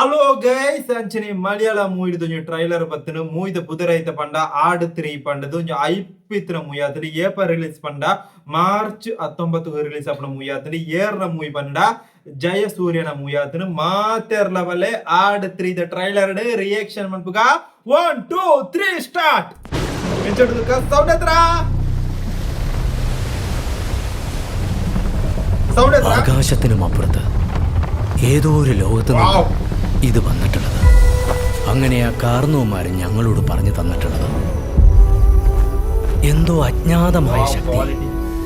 Hello guys ಅಂಚನೆ Malayalam movie trailer ಬತ್ತನು movie ಬುಧರೈತ ಪಂಡ ಆಡ್ 3 ಪಂಡದು ಐಪಿತ್ರ ಮೂವಿ ಆತನು ಏಪ ರಿಲೀಸ್ ಪಂಡ ಮಾರ್ಚ್ 19 ರಿಲೀಸ್ ಆಪಣ ಮೂವಿ ಆತನು ಏರ್ನ ಮೂವಿ ಪಂಡ ಜಯಸೂರ್ಯನ ಮೂವಿ ಆತನು ಮಾತೆರ್ಲ ಬಲೆ ಆಡ್ 3 ದ ಟ್ರೈಲರ್ ರಿಯಾಕ್ಷನ್ ಮನ್ಪುಗ 1 2 3 ಸ್ಟಾರ್ಟ್ ಎಂಚಡುಕ ಸೌಂಡ್ ಹತ್ರ ആകാശത്തിനും അപ്പുറത്ത് ഏതോ ഒരു ലോകത്ത് ഇത് വന്നിട്ടുള്ളത്. അങ്ങനെ ആ കാർന്നവന്മാര് ഞങ്ങളോട് പറഞ്ഞു തന്നിട്ടുള്ളത് എന്തോ അജ്ഞാതമായ ശക്തി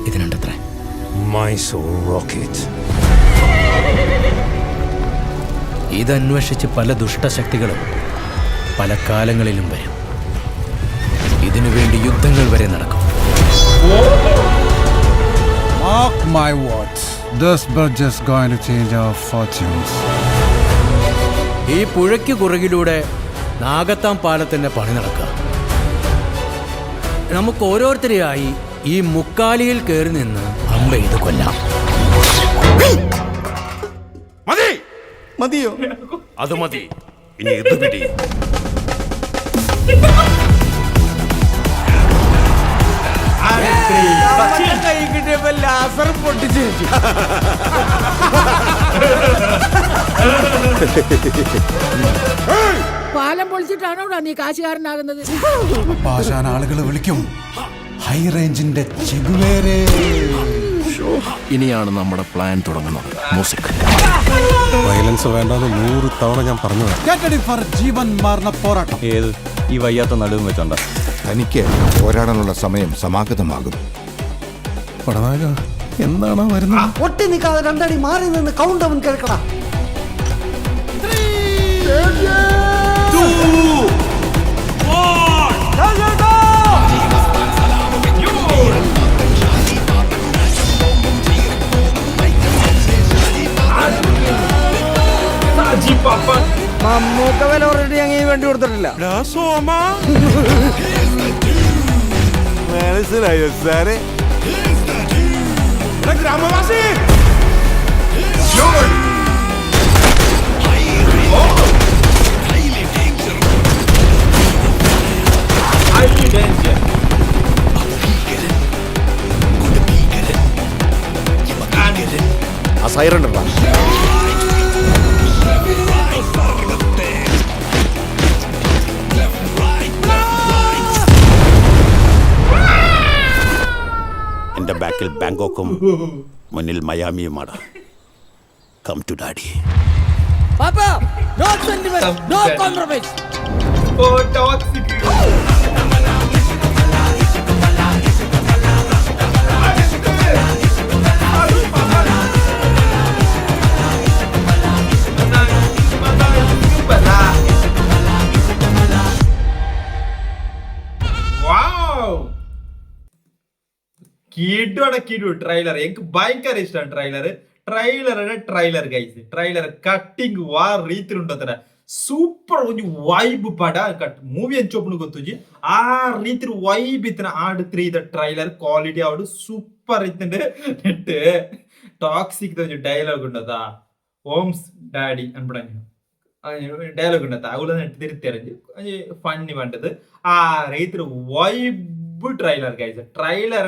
ഇതിനുണ്ടത്ര. ഇതന്വേഷിച്ച് പല ദുഷ്ടശക്തികളും പല കാലങ്ങളിലും വരും. ഇതിനു വേണ്ടി യുദ്ധങ്ങൾ വരെ നടക്കും. Mark my words. This bridge is going to change our fortunes. ഈ പുഴയ്ക്ക് കുറുകിലൂടെ നാഗത്താം പാലത്തിന്റെ പണി നടക്കുക. നമുക്ക് ഓരോരുത്തരെയായി ഈ മുക്കാലിയിൽ കയറി നിന്ന് അമ്പ ഇത് കൊല്ലാം. മതിയോ? അത് മതി. ഇനി ഇത് പിടി. കൈ കിട്ടിയപ്പോ ലാസർ പൊട്ടിച്ചു. പാലം പൊളിച്ചിട്ടാണോ നീ കാശുകാരനാകുന്നത്? പാശാൻ ആളുകൾ വിളിക്കും ഹൈ റേഞ്ചിന്റെ ചെഗുവേരേ. ഇനിയാണ് നമ്മുടെ പ്ലാൻ തുടങ്ങുന്നത്. മ്യൂസിക് വയലൻസ് വേണ്ടെന്ന് 100 തവണ ഞാൻ പറഞ്ഞു. ഫോർ ജീവൻ മാറുന്ന പോരാട്ടം. ഏത് ഈ വയ്യാത്ത നടുവും വെച്ചോണ്ട തനിക്ക് പോരാടാനുള്ള സമയം സമാഗതമാകും. പടനായക എന്താണോ വരുന്നത്? ഒട്ടി നിൽക്കാതെ രണ്ടടി മാറി നിന്ന് കൗണ്ട് അവൻ കേൾക്കടാ. മമ്മൂക്ക വില ഓൾറെഡി അങ്ങ് വേണ്ടി കൊടുത്തിട്ടില്ല. മനസ്സിലായോ സാറേ? ഗ്രാമവാസി ആ സൈറൻ ഉണ്ടോ? എന്റെ ബാക്കിൽ ബാങ്കോക്കും മുന്നിൽ മയാമിയുമാണ്. Come to daddy. Papa, no sentiment, no compromise. Oh, toxic. കീടു ട്രെയിലർ എനിക്ക് ഭയങ്കര ഇഷ്ടമാണ് ട്രെയിലർ ഗൈസ്. ട്രെയിലർ ಕಟ್ಟಿಂಗ್ ವಾರ್ ರೀತಿ ಉಂಟತರ ಸೂಪರ್ ಒಂಜಿ ವೈಬ್ ಪಡ ಮೂವಿ ಅಂಚೋಪನು ಗೊತ್ತುಜಿ ಆ ರೀತಿ ವೈಬ್ ಇತ್ತಿನ ಆಡ್ 3 ದ ಟ್ರೈಲರ್ ಕ್ವಾಲಿಟಿ ಆವಡು ಸೂಪರ್ ಇತ್ತಂಡೆ ನೆಟ್ ಟಾಕ್ಸಿಕ್ ದ ಡೈಲಾಗ್ ಉಂಟದ ಓಮ್ಸ್ ಡ್ಯಾಡಿ ಅನ್ಬಿಡಂಜ ಡೈಲಾಗ್ ಉಂಟದ ಅವುಲ ನೆಟ್ ತಿರುತ್ತೆರಂಜಿ ಫನ್ನಿ ಬಂಟದು ಆ ರೀತಿ vibe trailer guys. Trailer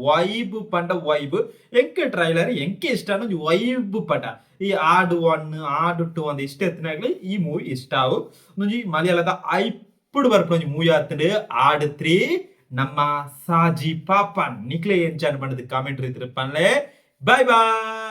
vibe പണ്ട വൈബ് എനിക്ക് ട്രെയിലർ എനിക്ക് ഇഷ്ടമാണ്. വൈബ് പണ്ട ഈ ആട് 1 ആട് 2 ಅಂತ ಇಷ್ಟ ಎತ್ತಿನಾಗ್ಲಿ ಈ ಮೂವಿ ಇಷ್ಟ ಆವು ಮಲಯಾಳದ ಐప్పుడు ಬರ್ಪು ಮೂವಿ ಆತಂಡು ಆಡ್ 3 ನಮ್ಮ ಸಾಜಿ ಪಾಪನ್ ನಿಕ್ಲೆ ಎಂಚಾನ್ ಬಂದದ್ದು ಕಾಮೆಂಟ್ ರೀತಿ ಪನ್ಲೆ. Bye bye.